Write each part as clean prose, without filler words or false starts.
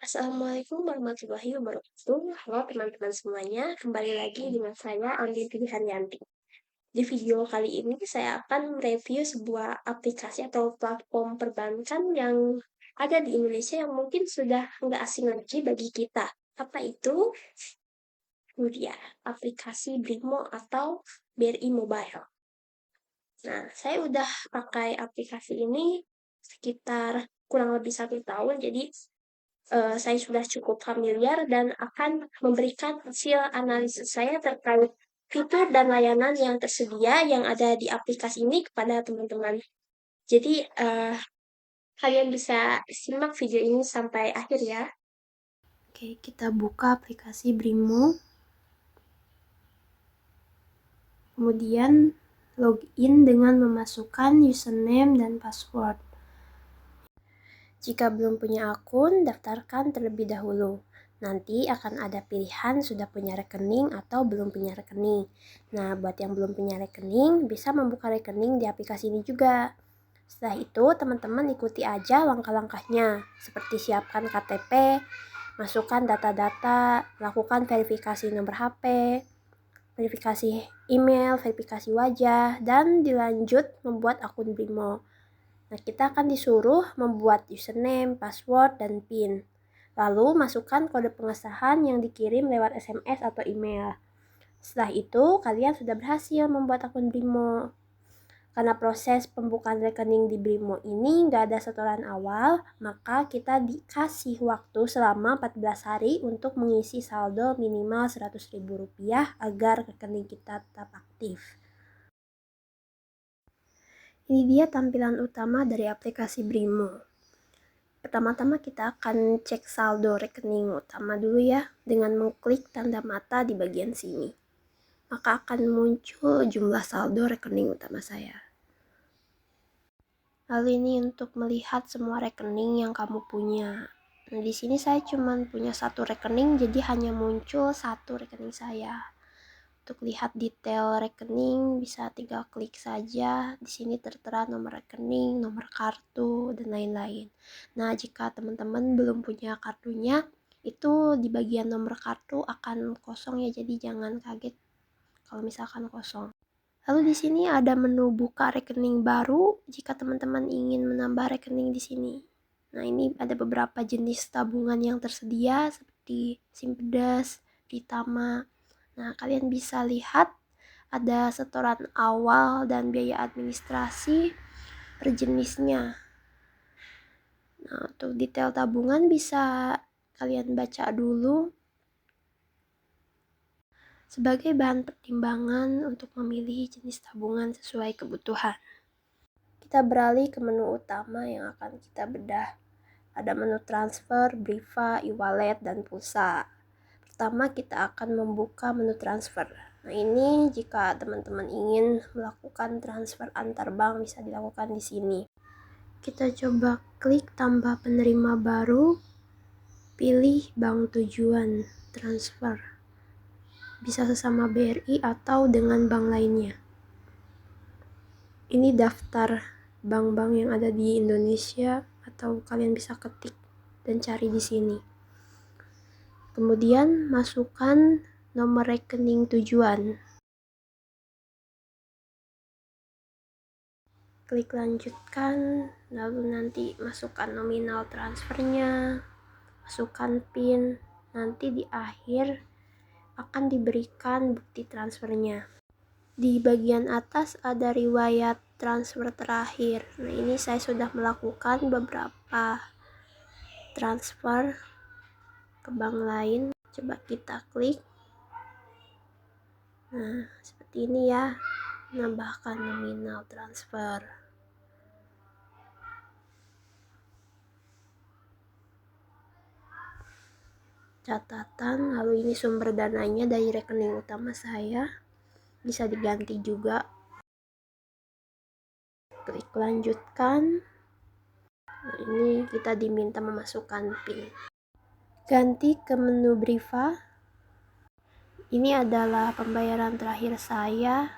Assalamualaikum warahmatullahi wabarakatuh. Halo teman-teman semuanya, kembali lagi dengan saya Andi Pilihanyanti. Di video kali ini saya akan mereview sebuah aplikasi atau platform perbankan yang ada di Indonesia yang mungkin sudah nggak asing lagi bagi kita. Apa itu? Itu dia, aplikasi Brimo atau BRI Mobile. Nah, saya udah pakai aplikasi ini sekitar kurang lebih 1 tahun, jadi saya sudah cukup familiar dan akan memberikan hasil analisis saya terkait fitur dan layanan yang tersedia yang ada di aplikasi ini kepada teman-teman. Jadi, kalian bisa simak video ini sampai akhir ya. Oke, kita buka aplikasi Brimo. Kemudian login dengan memasukkan username dan password. Jika belum punya akun, daftarkan terlebih dahulu. Nanti akan ada pilihan sudah punya rekening atau belum punya rekening. Nah, buat yang belum punya rekening, bisa membuka rekening di aplikasi ini juga. Setelah itu, teman-teman ikuti aja langkah-langkahnya, seperti siapkan KTP, masukkan data-data, lakukan verifikasi nomor HP, verifikasi email, verifikasi wajah, dan dilanjut membuat akun Brimo. Nah, kita akan disuruh membuat username, password, dan PIN. Lalu, masukkan kode pengesahan yang dikirim lewat SMS atau email. Setelah itu, kalian sudah berhasil membuat akun Brimo. Karena proses pembukaan rekening di Brimo ini nggak ada setoran awal, maka kita dikasih waktu selama 14 hari untuk mengisi saldo minimal Rp100.000 agar rekening kita tetap aktif. Ini dia tampilan utama dari aplikasi Brimo. Pertama-tama kita akan cek saldo rekening utama dulu ya, dengan mengklik tanda mata di bagian sini. Maka akan muncul jumlah saldo rekening utama saya. Lalu ini untuk melihat semua rekening yang kamu punya. Nah, di sini saya cuma punya satu rekening, jadi hanya muncul satu rekening saya. Untuk lihat detail rekening bisa tinggal klik saja. Di sini tertera nomor rekening, nomor kartu, dan lain-lain. Nah, jika teman-teman belum punya kartunya, itu di bagian nomor kartu akan kosong ya, jadi jangan kaget kalau misalkan kosong. Lalu di sini ada menu buka rekening baru jika teman-teman ingin menambah rekening di sini. Nah, ini ada beberapa jenis tabungan yang tersedia seperti Simpedes, Pritama. Nah, kalian bisa lihat ada setoran awal dan biaya administrasi per jenisnya. Nah, untuk detail tabungan bisa kalian baca dulu sebagai bahan pertimbangan untuk memilih jenis tabungan sesuai kebutuhan. Kita beralih ke menu utama yang akan kita bedah. Ada menu transfer, Briva, e-wallet, dan pulsa. Pertama kita akan membuka menu transfer. Nah, ini jika teman-teman ingin melakukan transfer antar bank bisa dilakukan di sini. Kita coba klik tambah penerima baru, pilih bank tujuan transfer. Bisa sesama BRI atau dengan bank lainnya. Ini daftar bank-bank yang ada di Indonesia atau kalian bisa ketik dan cari di sini. Kemudian masukkan nomor rekening tujuan. Klik lanjutkan, lalu nanti masukkan nominal transfernya, masukkan PIN, nanti di akhir akan diberikan bukti transfernya. Di bagian atas ada riwayat transfer terakhir. Nah, ini saya sudah melakukan beberapa transfer ke bank lain. Coba kita klik. Nah, seperti ini ya. Menambahkan nominal transfer. Catatan, lalu ini sumber dananya dari rekening utama saya. Bisa diganti juga. Klik lanjutkan. Nah, ini kita diminta memasukkan PIN. Ganti ke menu Briva. Ini adalah pembayaran terakhir saya.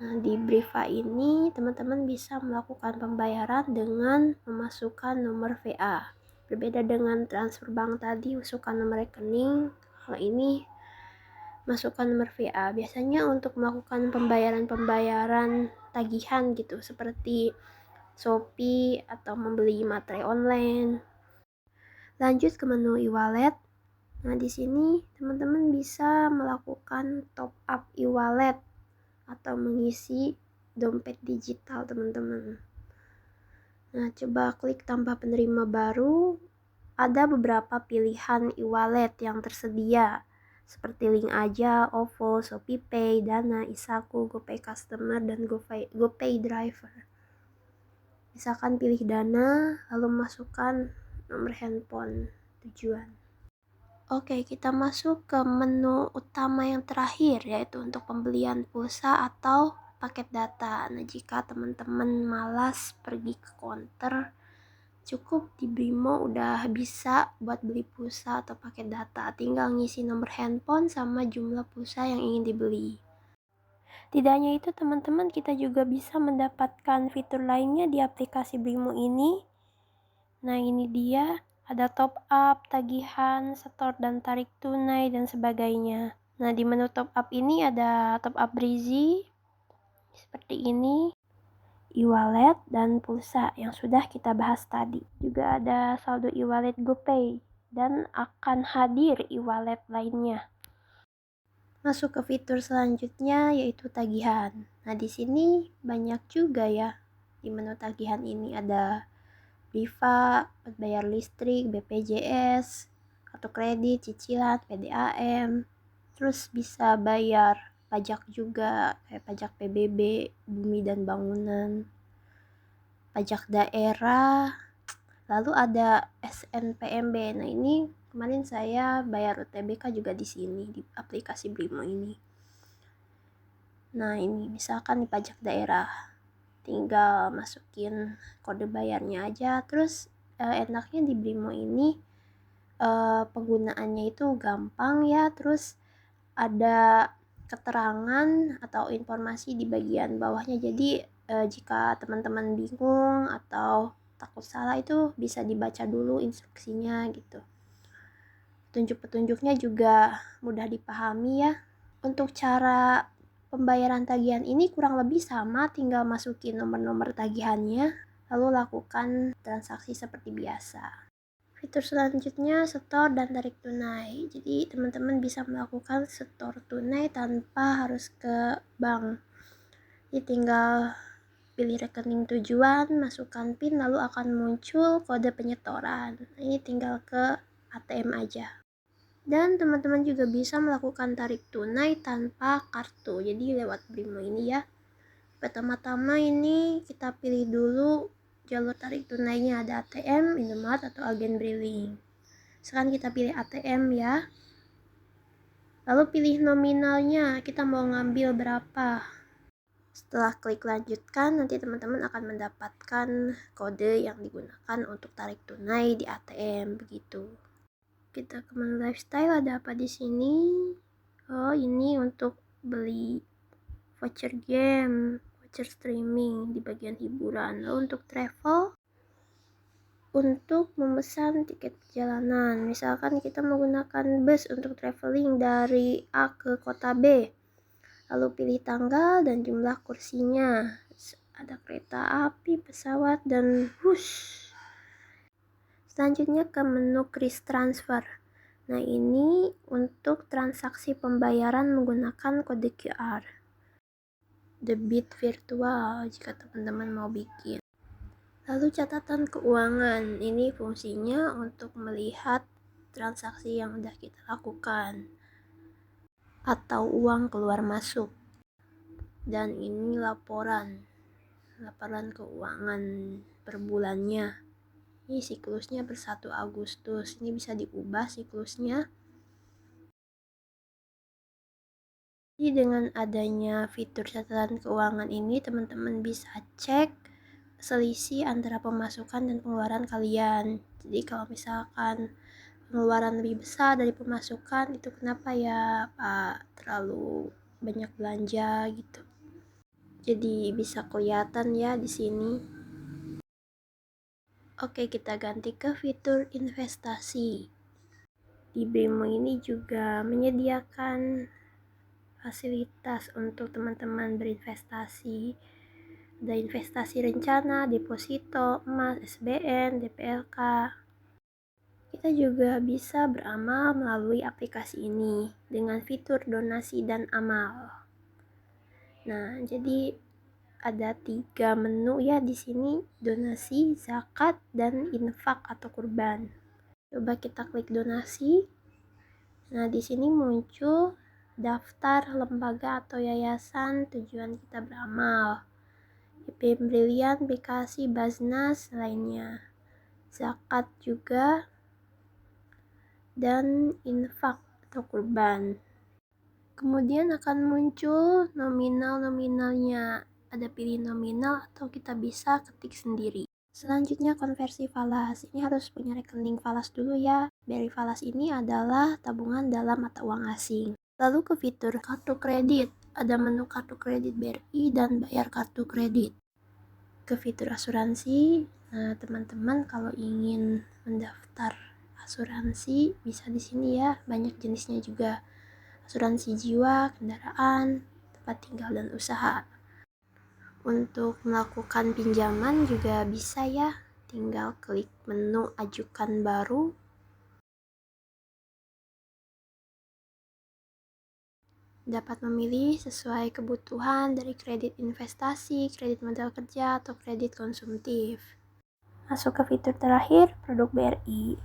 Nah, di Briva ini teman-teman bisa melakukan pembayaran dengan memasukkan nomor VA. Berbeda dengan transfer bank tadi, masukkan nomor rekening, kalau ini masukkan nomor VA. Biasanya untuk melakukan pembayaran tagihan gitu, seperti Shopee atau membeli materi online. Lanjut ke menu e-wallet. Nah, di sini teman-teman bisa melakukan top up e-wallet atau mengisi dompet digital, teman-teman. Nah, coba klik tambah penerima baru. Ada beberapa pilihan e-wallet yang tersedia, seperti Link Aja, OVO, ShopeePay, Dana, Isaku, GoPay Customer, dan GoPay Driver. Misalkan pilih Dana, lalu masukkan nomor handphone tujuan. Oke, kita masuk ke menu utama yang terakhir, yaitu untuk pembelian pulsa atau paket data. Nah, jika teman-teman malas pergi ke counter, cukup di Brimo udah bisa buat beli pulsa atau paket data. Tinggal ngisi nomor handphone sama jumlah pulsa yang ingin dibeli. Tidak hanya itu, teman-teman, kita juga bisa mendapatkan fitur lainnya di aplikasi Brimo ini. Nah, ini dia. Ada top up, tagihan, setor dan tarik tunai, dan sebagainya. Nah, di menu top up ini ada top up Brizi, seperti ini, e-wallet, dan pulsa yang sudah kita bahas tadi. Juga ada saldo e-wallet GoPay, dan akan hadir e-wallet lainnya. Masuk ke fitur selanjutnya, yaitu tagihan. Nah, di sini banyak juga ya. Di menu tagihan ini ada Briva, bayar listrik, BPJS, kartu kredit, cicilan, PDAM. Terus bisa bayar pajak juga, kayak pajak PBB, bumi dan bangunan, pajak daerah. Lalu ada SNPMB. Nah, ini kemarin saya bayar UTBK juga di sini, di aplikasi Brimo ini. Nah, ini misalkan di pajak daerah, tinggal masukin kode bayarnya aja. Terus enaknya di Brimo ini penggunaannya itu gampang ya. Terus ada keterangan atau informasi di bagian bawahnya. Jadi jika teman-teman bingung atau takut salah, itu bisa dibaca dulu instruksinya gitu. Petunjuk-petunjuknya juga mudah dipahami ya. Untuk cara pembayaran tagihan ini kurang lebih sama, tinggal masukin nomor-nomor tagihannya, lalu lakukan transaksi seperti biasa. Fitur selanjutnya setor dan tarik tunai. Jadi teman-teman bisa melakukan setor tunai tanpa harus ke bank. Jadi tinggal pilih rekening tujuan, masukkan PIN, lalu akan muncul kode penyetoran. Ini tinggal ke ATM aja. Dan teman-teman juga bisa melakukan tarik tunai tanpa kartu, jadi lewat Brimo ini ya. Pertama-tama ini kita pilih dulu jalur tarik tunainya, ada ATM, Indomaret, atau agen Briling. Sekarang kita pilih ATM ya. Lalu pilih nominalnya, kita mau ngambil berapa. Setelah klik lanjutkan, nanti teman-teman akan mendapatkan kode yang digunakan untuk tarik tunai di ATM, begitu. Kita ke menu lifestyle, ada apa di sini? Oh, ini untuk beli voucher game, voucher streaming di bagian hiburan. Lalu untuk travel, untuk memesan tiket perjalanan. Misalkan kita menggunakan bus untuk traveling dari A ke kota B. Lalu pilih tanggal dan jumlah kursinya. Ada kereta api, pesawat, dan bus. Selanjutnya ke menu kris transfer. Nah, ini untuk transaksi pembayaran menggunakan kode QR. Debit virtual jika teman-teman mau bikin. Lalu catatan keuangan. Ini fungsinya untuk melihat transaksi yang sudah kita lakukan atau uang keluar masuk. Dan ini laporan keuangan per bulannya. Ini siklusnya per 1 Agustus. Ini bisa diubah siklusnya. Jadi dengan adanya fitur catatan keuangan ini, teman-teman bisa cek selisih antara pemasukan dan pengeluaran kalian. Jadi kalau misalkan pengeluaran lebih besar dari pemasukan, itu kenapa ya Pak, terlalu banyak belanja gitu. Jadi bisa kelihatan ya di sini. Oke, kita ganti ke fitur investasi. Di Brimo ini juga menyediakan fasilitas untuk teman-teman berinvestasi. Ada investasi rencana, deposito, emas, SBN, DPLK. Kita juga bisa beramal melalui aplikasi ini dengan fitur donasi dan amal. Nah, jadi ada 3 menu ya di sini, donasi, zakat, dan infak atau kurban. Coba kita klik donasi. Nah, di sini muncul daftar lembaga atau yayasan tujuan kita beramal. Pembelian aplikasi Baznas lainnya. Zakat juga dan infak atau kurban. Kemudian akan muncul nominal-nominalnya. Ada pilih nominal atau kita bisa ketik sendiri. Selanjutnya konversi falas. Ini harus punya rekening falas dulu ya. BRI falas ini adalah tabungan dalam mata uang asing. Lalu ke fitur kartu kredit. Ada menu kartu kredit BRI dan bayar kartu kredit. Ke fitur asuransi. Nah, teman-teman kalau ingin mendaftar asuransi bisa di sini ya. Banyak jenisnya juga. Asuransi jiwa, kendaraan, tempat tinggal, dan usaha. Untuk melakukan pinjaman juga bisa ya, tinggal klik menu ajukan baru. Dapat memilih sesuai kebutuhan dari kredit investasi, kredit modal kerja, atau kredit konsumtif. Masuk ke fitur terakhir, produk BRI.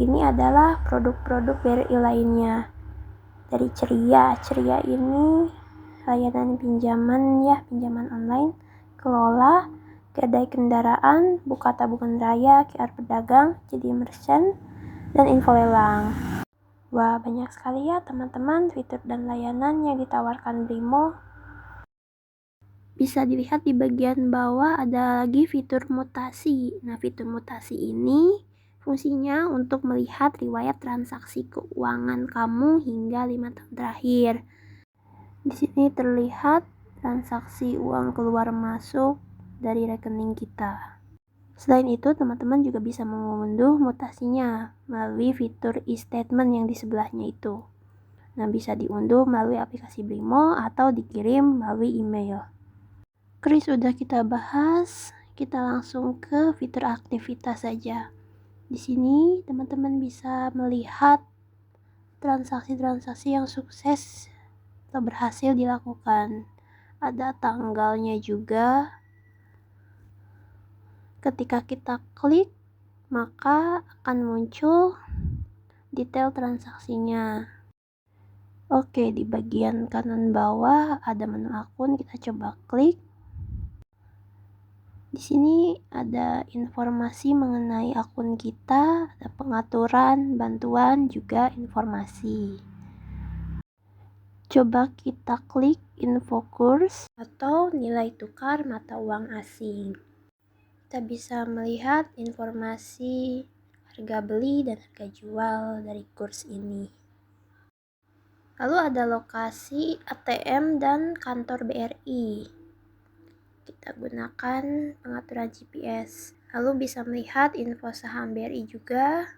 Ini adalah produk-produk BRI lainnya. Dari Ceria ini layanan pinjaman ya, pinjaman online, kelola, gadai kendaraan, buka tabungan raya, QR pedagang, jadi merchant, dan info lelang. Wah, banyak sekali ya teman-teman fitur dan layanan yang ditawarkan Brimo. Bisa dilihat di bagian bawah ada lagi fitur mutasi. Nah, fitur mutasi ini fungsinya untuk melihat riwayat transaksi keuangan kamu hingga 5 tahun terakhir. Di sini terlihat transaksi uang keluar masuk dari rekening kita. Selain itu, teman-teman juga bisa mengunduh mutasinya melalui fitur e-statement yang di sebelahnya itu. Nah, bisa diunduh melalui aplikasi Brimo atau dikirim melalui email. Kris sudah kita bahas, kita langsung ke fitur aktivitas saja. Di sini teman-teman bisa melihat transaksi-transaksi yang sukses atau berhasil dilakukan. Ada tanggalnya juga. Ketika kita klik, maka akan muncul detail transaksinya. Oke, di bagian kanan bawah ada menu akun, kita coba klik. Di sini ada informasi mengenai akun kita, ada pengaturan, bantuan, juga informasi. Coba kita klik info kurs atau nilai tukar mata uang asing. Kita bisa melihat informasi harga beli dan harga jual dari kurs ini. Lalu ada lokasi ATM dan kantor BRI. Kita gunakan pengaturan GPS. Lalu bisa melihat info saham BRI juga.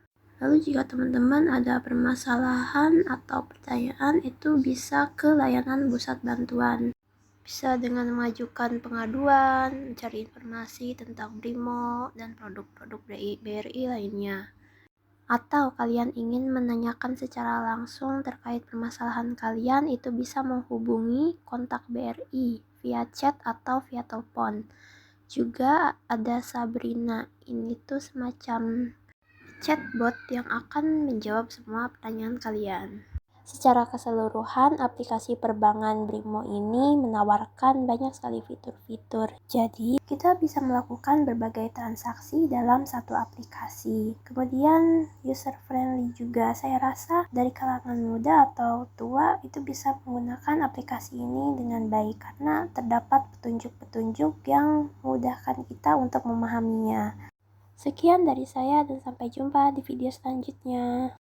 Lalu jika teman-teman ada permasalahan atau pertanyaan, itu bisa ke layanan pusat bantuan. Bisa dengan mengajukan pengaduan, mencari informasi tentang Brimo dan produk-produk BRI lainnya. Atau kalian ingin menanyakan secara langsung terkait permasalahan kalian, itu bisa menghubungi kontak BRI via chat atau via telepon. Juga ada Sabrina, ini tuh semacam chatbot yang akan menjawab semua pertanyaan kalian. Secara keseluruhan, aplikasi perbankan Brimo ini menawarkan banyak sekali fitur-fitur. Jadi, kita bisa melakukan berbagai transaksi dalam satu aplikasi. Kemudian, user-friendly juga. Saya rasa dari kalangan muda atau tua itu bisa menggunakan aplikasi ini dengan baik karena terdapat petunjuk-petunjuk yang memudahkan kita untuk memahaminya. Sekian dari saya dan sampai jumpa di video selanjutnya.